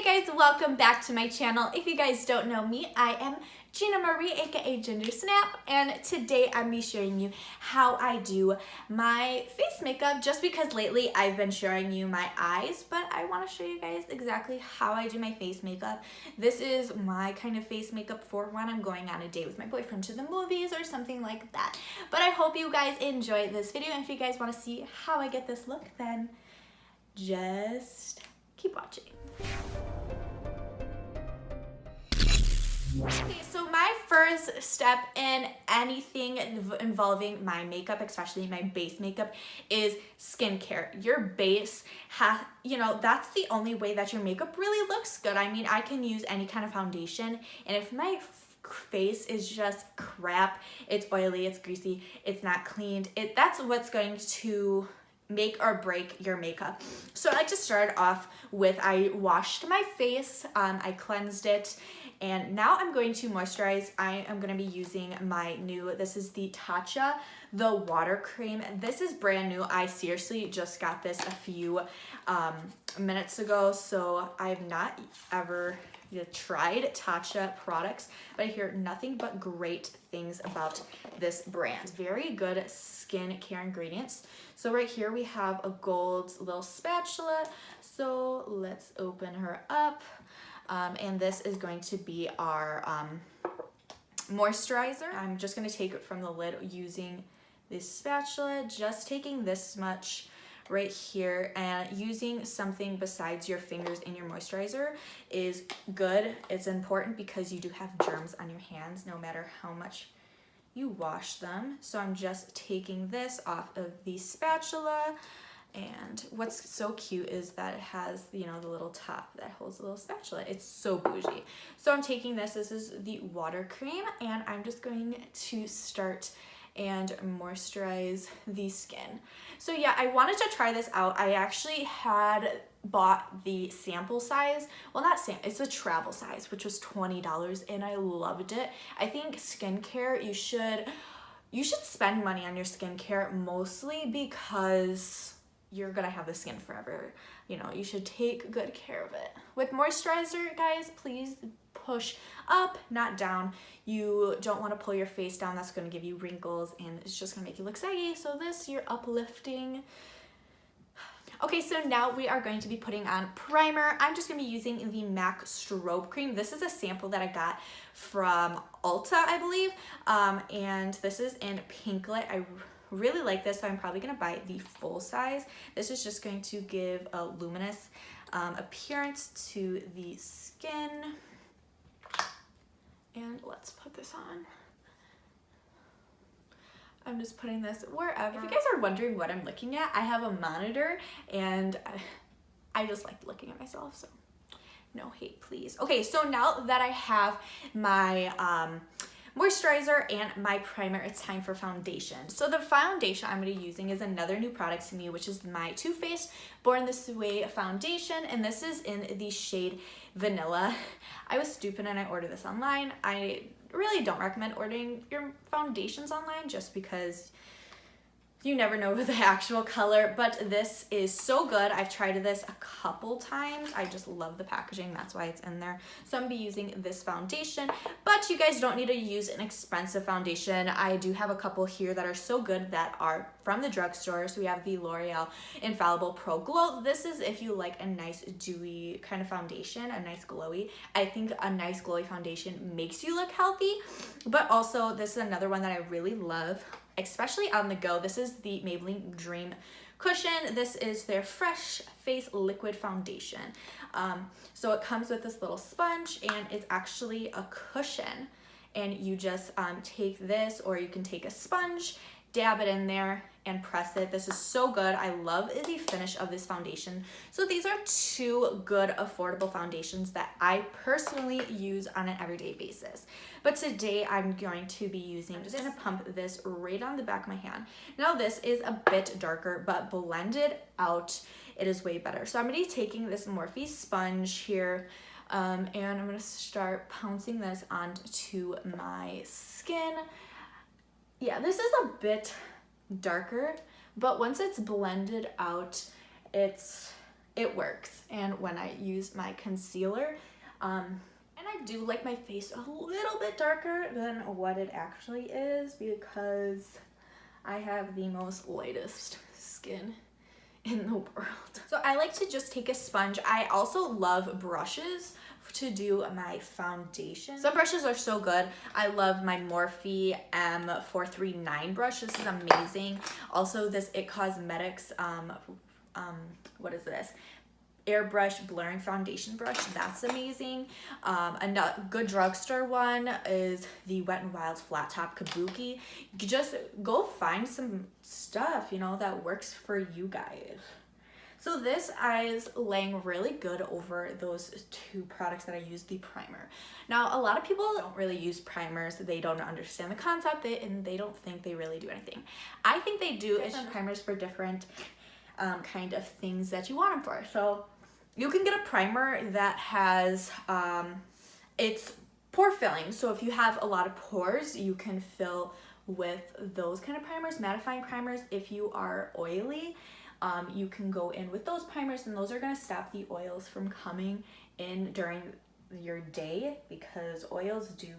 guys, welcome back to my channel. If you guys don't know me, I am Gena Marie, aka Ginger Snap, and today I'm be showing you how I do my face makeup, just because lately I've been showing you my eyes, but I want to show you guys exactly how I do my face makeup. This is my kind of face makeup for when I'm going on a date with my boyfriend to the movies or something like that. But I hope you guys enjoy this video, and if you guys want to see how I get this look, then just keep watching. Okay, so my first step in anything involving my makeup, especially my base makeup, is skincare. Your base has, that's the only way that your makeup really looks good. I mean, I can use any kind of foundation, and if my face is just crap, it's oily, it's greasy, it's not cleaned, that's what's going to make or break your makeup. So I like to start off with, I washed my face, I cleansed it, and now I'm going to moisturize. I am going to be using my new, this is the Tatcha, the water cream. This is brand new. I seriously just got this a few minutes ago, so I've not ever tried Tatcha products, but I hear nothing but great things about this brand. Very good skincare ingredients. So right here we have a gold little spatula, so let's open her up. And this is going to be our moisturizer. I'm just going to take it from the lid using this spatula, just taking this much right here, and using something besides your fingers in your moisturizer is good. It's important because you do have germs on your hands no matter how much you wash them. So I'm just taking this off of the spatula. And what's so cute is that it has, the little top that holds the little spatula. It's so bougie. So I'm taking this is the water cream, and I'm just going to start and moisturize the skin. So yeah, I wanted to try this out. I actually had bought the sample size. Well, not sample, it's a travel size, which was $20, and I loved it. I think skincare, you should spend money on your skincare, mostly because you're gonna have the skin forever. You should take good care of it. With moisturizer, guys, please push up, not down. You don't want to pull your face down. That's going to give you wrinkles, and it's just going to make you look saggy. So this, you're uplifting. Okay, so now we are going to be putting on primer. I'm just going to be using the MAC Strobe cream. This is a sample that I got from Ulta, I believe, and this is in Pinklite. I really like this, so I'm probably going to buy the full size. This is just going to give a luminous appearance to the skin. And let's put this on. I'm just putting this wherever. If you guys are wondering what I'm looking at, I have a monitor, and I just like looking at myself, so no hate, please. Okay, so now that I have my moisturizer and my primer, it's time for foundation. So the foundation I'm going to be using is another new product to me, which is my Too Faced Born This Way foundation, and this is in the shade Vanilla. I was stupid and I ordered this online. I really don't recommend ordering your foundations online just because you never know the actual color, but this is so good. I've tried this a couple times. I just love the packaging. That's why it's in there. So I'm gonna be using this foundation, but you guys don't need to use an expensive foundation. I do have a couple here that are so good that are from the drugstore. So we have the L'Oreal Infallible Pro Glow. This is if you like a nice dewy kind of foundation, a nice glowy. I think a nice glowy foundation makes you look healthy, but also this is another one that I really love, especially on the go. This is the Maybelline Dream Cushion. This is their Fresh Face Liquid Foundation. So it comes with this little sponge, and it's actually a cushion. And you just take this, or you can take a sponge, dab it in there, and press it. This is so good. I love the finish of this foundation. So these are two good affordable foundations that I personally use on an everyday basis. But today I'm going to be using, I'm just gonna pump this right on the back of my hand. Now this is a bit darker, but blended out, it is way better. So I'm gonna be taking this Morphe sponge here, and I'm gonna start pouncing this onto my skin. Yeah, this is a bit darker, but once it's blended out, it's it works. And when I use my concealer, and I do like my face a little bit darker than what it actually is because I have the most lightest skin in the world. So I like to just take a sponge. I also love brushes to do my foundation. Some brushes are so good. I love my Morphe M439 brush. This is amazing. Also this It Cosmetics, what is this? Airbrush blurring foundation brush. That's amazing. Another good drugstore one is the Wet n Wild's Flat Top Kabuki. Just go find some stuff, you know, that works for you guys. So this is laying really good over those two products that I use, the primer. Now, a lot of people don't really use primers. They don't understand the concept and they don't think they really do anything. I think they do. It's primers for different kind of things that you want them for. So you can get a primer that has, it's pore filling. So if you have a lot of pores, you can fill with those kind of primers, mattifying primers. If you are oily, you can go in with those primers, and those are going to stop the oils from coming in during your day, because oils do,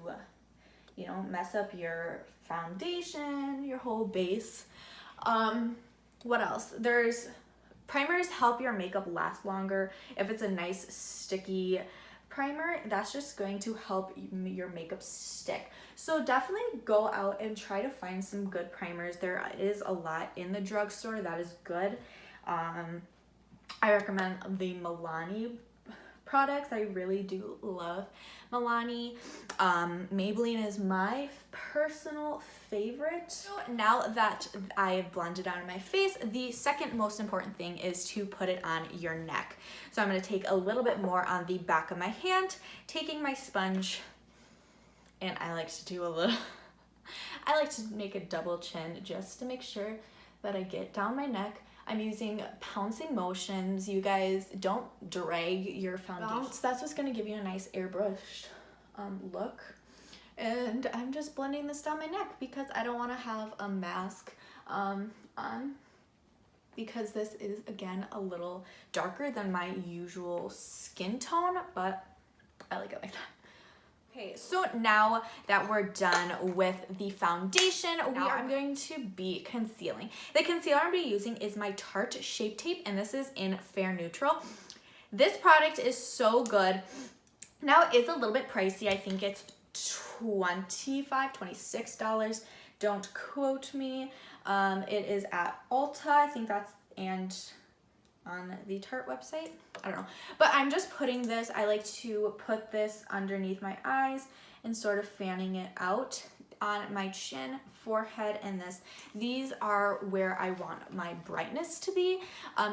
you know, mess up your foundation, your whole base. What else? Primers help your makeup last longer. If it's a nice sticky primer, that's just going to help your makeup stick. So definitely go out and try to find some good primers. There is a lot in the drugstore that is good. I recommend the Milani products. I really do love Milani. Maybelline is my personal favorite. So now that I've blended out my face, the second most important thing is to put it on your neck. So I'm going to take a little bit more on the back of my hand, taking my sponge, and I like to do a little, I like to make a double chin just to make sure that I get down my neck. I'm using pouncing motions. You guys don't drag your foundation. That's what's gonna give you a nice airbrushed look. And I'm just blending this down my neck because I don't wanna have a mask on, because this is, again, a little darker than my usual skin tone, but I like it like that. Okay, so now that we're done with the foundation, I'm going to be concealing. The concealer I'm going to be using is my Tarte Shape Tape, and this is in Fair Neutral. This product is so good. Now, it's a little bit pricey. I think it's $25, $26. Don't quote me. It is at Ulta. I think that's, and on the Tarte website, I don't know, but I'm just putting this, I like to put this underneath my eyes and sort of fanning it out on my chin, forehead, and these are where I want my brightness to be.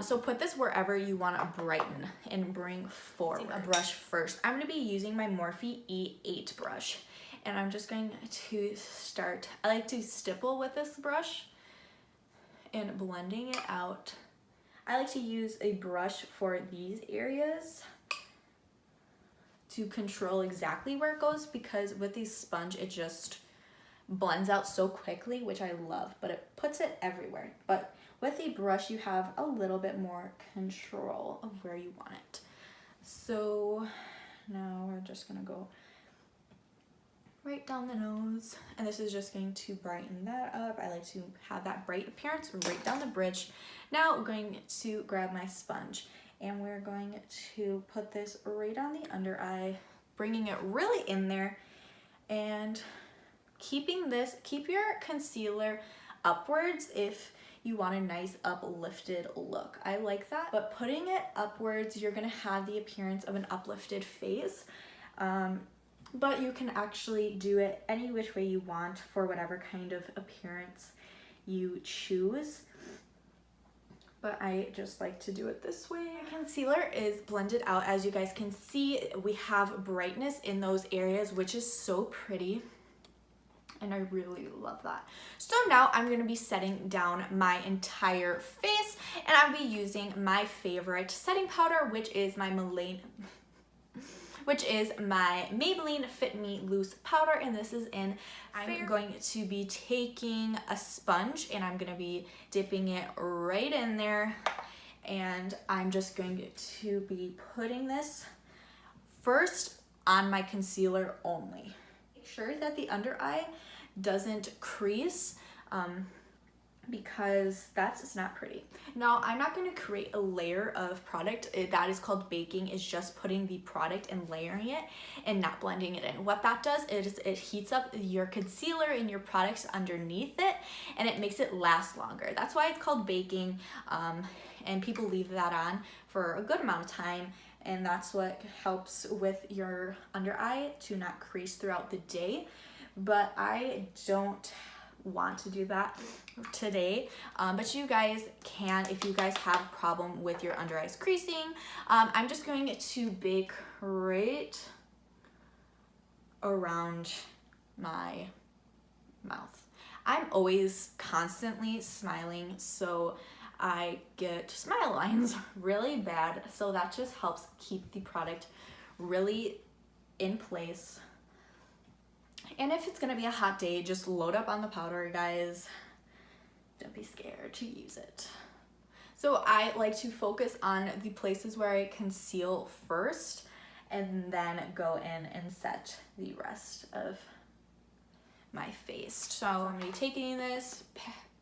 So put this wherever you want to brighten and bring forward. A brush first. I'm going to be using my Morphe E8 brush, and I'm just going to start, I like to stipple with this brush and blending it out. I like to use a brush for these areas to control exactly where it goes, because with the sponge, it just blends out so quickly, which I love, but it puts it everywhere. But with the brush, you have a little bit more control of where you want it. So now we're just gonna go right down the nose, and this is just going to brighten that up. I like to have that bright appearance right down the bridge. Now we're going to grab my sponge, and we're going to put this right on the under eye, bringing it really in there, and keep your concealer upwards if you want a nice uplifted look. I like that, but putting it upwards, you're gonna have the appearance of an uplifted face. But you can actually do it any which way you want for whatever kind of appearance you choose. But I just like to do it this way. Concealer is blended out. As you guys can see, we have brightness in those areas, which is so pretty. And I really love that. So now I'm going to be setting down my entire face, and I'll be using my favorite setting powder, which is my Maybelline Fit Me Loose Powder, and this is in I'm going to be taking a sponge, and I'm going to be dipping it right in there and I'm just going to be putting this first on my concealer only. Make sure that the under eye doesn't crease, because that's not pretty. Now, I'm not going to create a layer of product. That is called baking. It's just putting the product and layering it and not blending it in. What that does is it heats up your concealer and your products underneath it, and it makes it last longer. That's why it's called baking, and people leave that on for a good amount of time, and that's what helps with your under eye to not crease throughout the day. But I don't want to do that today, but you guys can if you guys have a problem with your under eyes creasing. I'm just going to bake right around my mouth. I'm always constantly smiling, so I get smile lines really bad, so that just helps keep the product really in place. And if it's gonna be a hot day, just load up on the powder, guys. Don't be scared to use it. So I like to focus on the places where I conceal first, and then go in and set the rest of my face. So I'm gonna be taking this,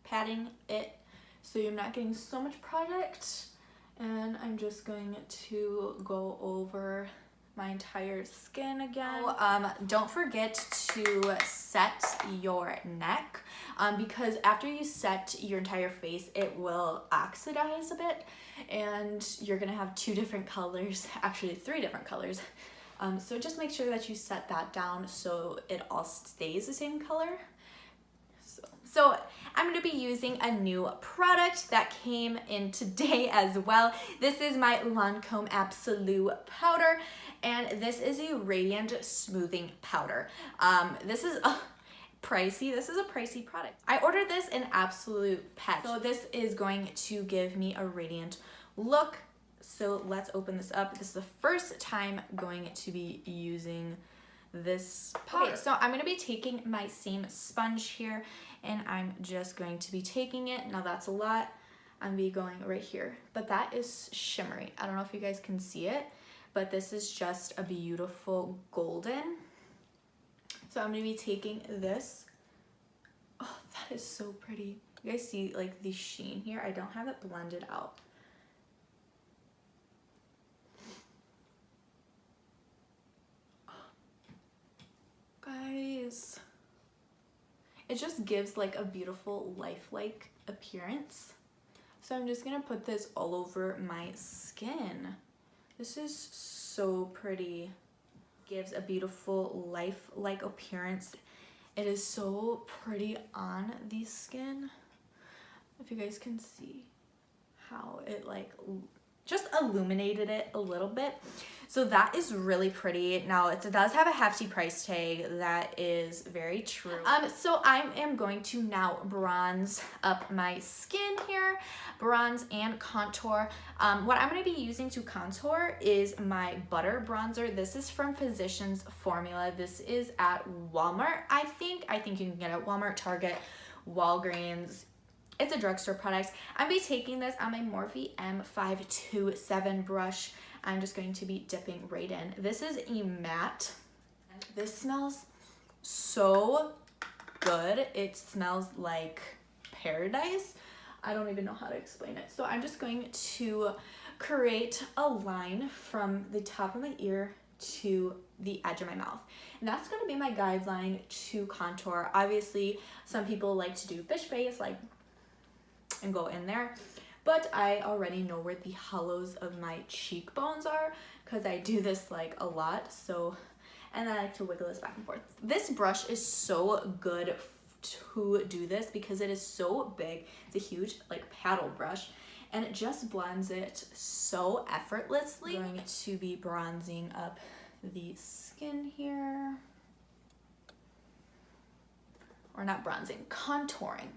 patting it so you're not getting so much product, and I'm just going to go over my entire skin again. Don't forget to set your neck, because after you set your entire face, it will oxidize a bit, and you're gonna have 2 different colors, actually 3 different colors. So just make sure that you set that down so it all stays the same color. So I'm going to be using a new product that came in today as well. This is my Lancome Absolue powder, and this is a radiant smoothing powder. This is pricey. This is a pricey product. I ordered this in Absolute Peche. So this is going to give me a radiant look. So let's open this up. This is the first time going to be using this powder. Okay, so I'm going to be taking my same sponge here, and I'm just going to be taking it. Now that's a lot. I'm going to be going right here, but that is shimmery. I don't know if you guys can see it, but this is just a beautiful golden. So I'm going to be taking this. Oh, that is so pretty. You guys see like the sheen here? I don't have it blended out. Guys, it just gives like a beautiful lifelike appearance. So I'm just gonna put this all over my skin. This is so pretty. Gives a beautiful lifelike appearance. It is so pretty on the skin. If you guys can see how it like just illuminated it a little bit. So that is really pretty. Now it does have a hefty price tag. That is very true. So I am going to now bronze up my skin here, bronze and contour. What I'm going to be using to contour is my butter bronzer. This is from Physicians Formula. This is at Walmart. I think you can get it at Walmart, Target, Walgreens. It's a drugstore product. I'm going to be taking this on my Morphe M527 brush. I'm just going to be dipping right in. This is a matte. This smells so good. It smells like paradise. I don't even know how to explain it. So I'm just going to create a line from the top of my ear to the edge of my mouth. And that's going to be my guideline to contour. Obviously, some people like to do fish face, like, and go in there, but I already know where the hollows of my cheekbones are because I do this like a lot. So, and I like to wiggle this back and forth. This brush is so good to do this because it is so big. It's a huge like paddle brush, and it just blends it so effortlessly. I'm going to be bronzing up the skin here, or not bronzing, contouring.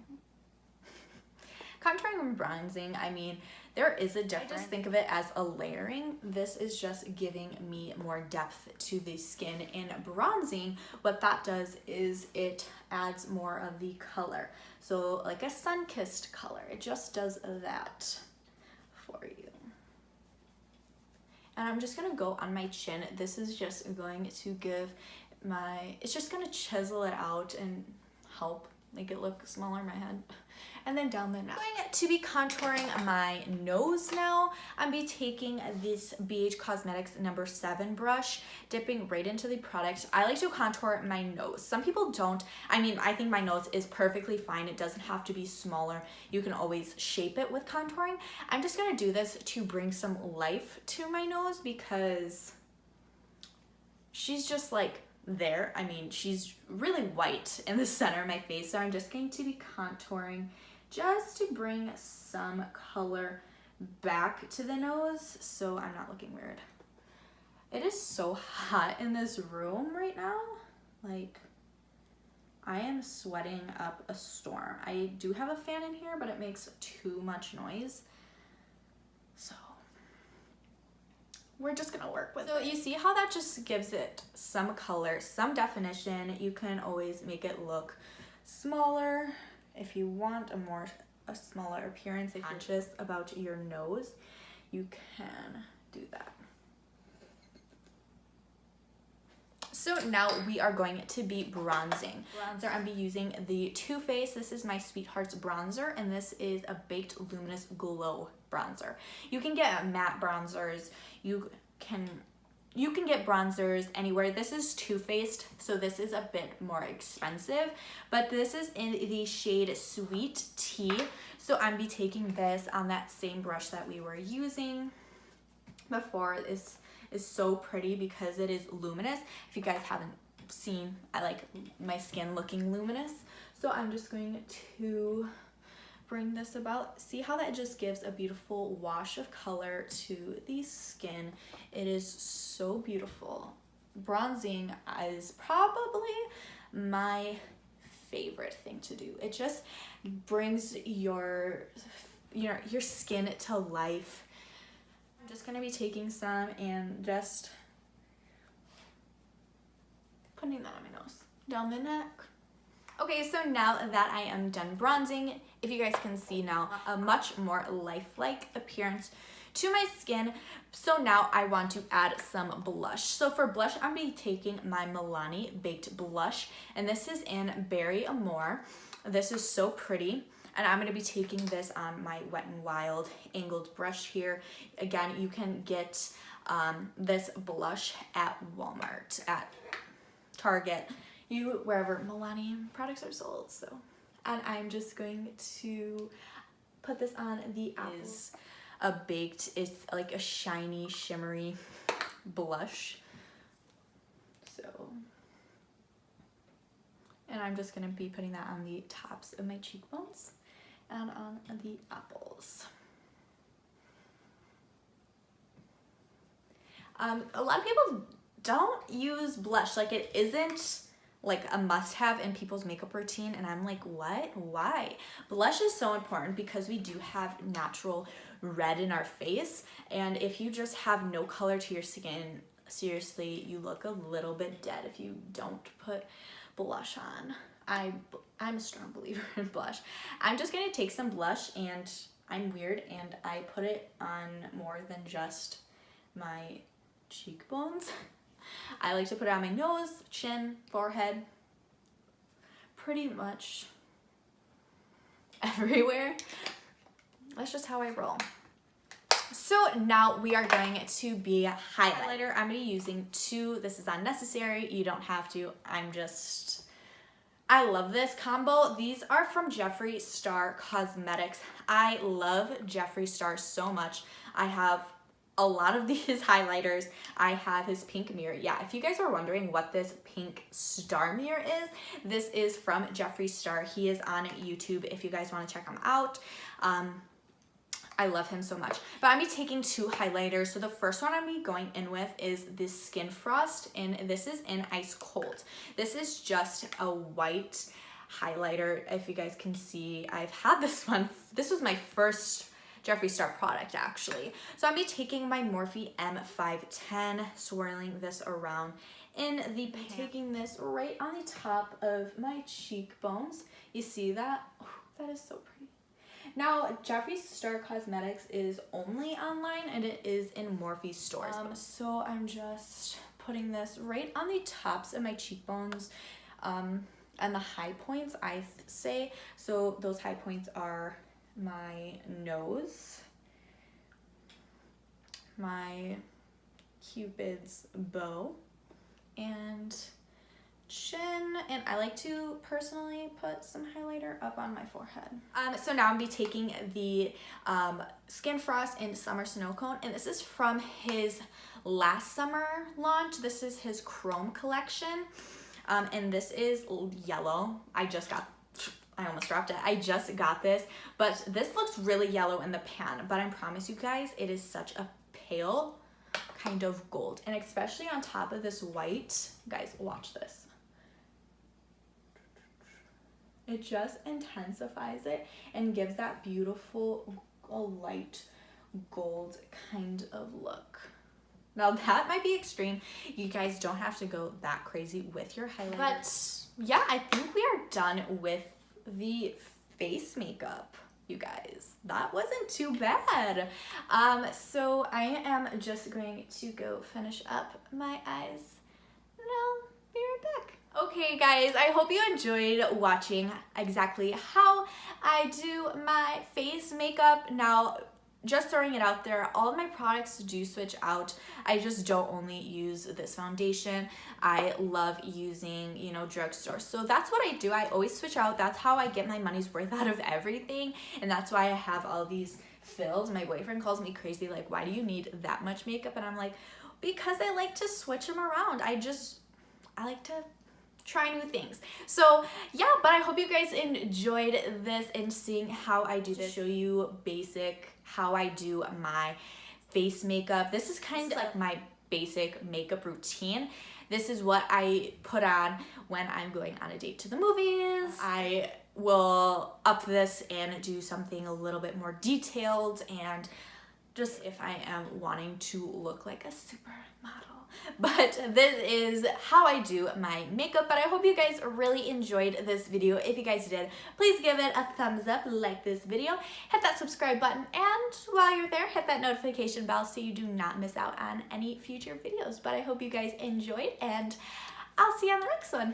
Contouring and bronzing, I mean, there is a difference. I just think of it as a layering. This is just giving me more depth to the skin. And bronzing, what that does is it adds more of the color. So like a sun-kissed color. It just does that for you. And I'm just gonna go on my chin. This is just going to give it's just gonna chisel it out and help make it look smaller in my head. And then down the neck. I'm going to be contouring my nose now. I'm be taking this BH Cosmetics number 7 brush, dipping right into the product. I like to contour my nose. Some people don't. I mean, I think my nose is perfectly fine. It doesn't have to be smaller. You can always shape it with contouring. I'm just gonna do this to bring some life to my nose because she's just like there. I mean, she's really white in the center of my face, so I'm just going to be contouring just to bring some color back to the nose so I'm not looking weird. It is so hot in this room right now. Like, I am sweating up a storm. I do have a fan in here, but it makes too much noise. So we're just gonna work with it. So you see how that just gives it some color, some definition. You can always make it look smaller if you want a smaller appearance. If you're conscious about your nose, you can do that. So now we are going to be bronzing. Bronzer, I'm be using the Too Faced. This is my Sweethearts bronzer, and this is a Baked Luminous Glow bronzer. You can get matte bronzers. You can get bronzers anywhere. This is Too Faced, so this is a bit more expensive, but this is in the shade Sweet Tea. So I'm be taking this on that same brush that we were using before. This is so pretty because it is luminous. If you guys haven't seen, I like my skin looking luminous. So I'm just going to bring this about. See how that just gives a beautiful wash of color to the skin. It is so beautiful. Bronzing is probably my favorite thing to do. It just brings your skin to life. I'm just gonna be taking some and just putting that on my nose, down the neck. Okay, so now that I am done bronzing, if you guys can see now, a much more lifelike appearance to my skin. So now I want to add some blush. So for blush, I'm gonna be taking my Milani Baked Blush, and this is in Berry Amore. This is so pretty. And I'm gonna be taking this on my Wet n Wild angled brush here. Again, you can get this blush at Walmart, at Target, wherever Milani products are sold. So, and I'm just going to put this on the apples. It's like a shiny, shimmery blush. So, and I'm just gonna be putting that on the tops of my cheekbones and on the apples. A lot of people don't use blush. Like, it isn't like a must-have in people's makeup routine, and I'm like, what? Why? Blush is so important because we do have natural red in our face, and if you just have no color to your skin, seriously, you look a little bit dead if you don't put blush on. I'm a strong believer in blush. I'm just gonna take some blush, and I'm weird, and I put it on more than just my cheekbones. I like to put it on my nose, chin, forehead, pretty much everywhere. That's just how I roll. So now we are going to be highlighter. I'm gonna be using 2. This is unnecessary. You don't have to. I love this combo. These are from Jeffree Star Cosmetics. I love Jeffree Star so much. I have a lot of these highlighters. I have his pink mirror. Yeah, if you guys are wondering what this pink star mirror is, this is from Jeffree Star. He is on YouTube if you guys want to check him out. I love him so much. But I'm gonna be taking 2 highlighters. So the first one I'm gonna be going in with is this Skin Frost, and this is in Ice Cold. This is just a white highlighter. If you guys can see, I've had this one. This was my first Jeffree Star product, actually. So I'm gonna be taking my Morphe M510, swirling this around in the pan, taking this right on the top of my cheekbones. You see that? Oh, that is so pretty. Now, Jeffree Star Cosmetics is only online and it is in Morphe stores. So I'm just putting this right on the tops of my cheekbones and the high points, I say. So those high points are my nose, my Cupid's bow, and chin, and I like to personally put some highlighter up on my forehead. So now I'm be taking the Skin Frost in Summer Snowcone, and this is from his last summer launch. This is his Chrome collection, and this is yellow. I almost dropped it. I just got this, but this looks really yellow in the pan, but I promise you guys, it is such a pale kind of gold, and especially on top of this white. Guys, watch this. It just intensifies it and gives that beautiful light gold kind of look. Now that might be extreme. You guys don't have to go that crazy with your highlighter. But yeah, I think we are done with the face makeup, you guys. That wasn't too bad. So I am just going to go finish up my eyes. And I'll be right back. Okay guys, I hope you enjoyed watching exactly how I do my face makeup. Now, just throwing it out there, all of my products do switch out. I just don't only use this foundation. I love using, you know, drugstore. So that's what I do. I always switch out. That's how I get my money's worth out of everything. And that's why I have all these filled. My boyfriend calls me crazy, like, why do you need that much makeup? And I'm like, because I like to switch them around. I like to try new things. So yeah, but I hope you guys enjoyed this and seeing how I do this. Show you basic how I do my face makeup. This is kind of like my basic makeup routine. This is what I put on when I'm going on a date to the movies. I will up this and do something a little bit more detailed, and just if I am wanting to look like a supermodel. But this is how I do my makeup. But I hope you guys really enjoyed this video. If you guys did, please give it a thumbs up, like this video, hit that subscribe button, and while you're there, hit that notification bell so you do not miss out on any future videos. But I hope you guys enjoyed, and I'll see you on the next one.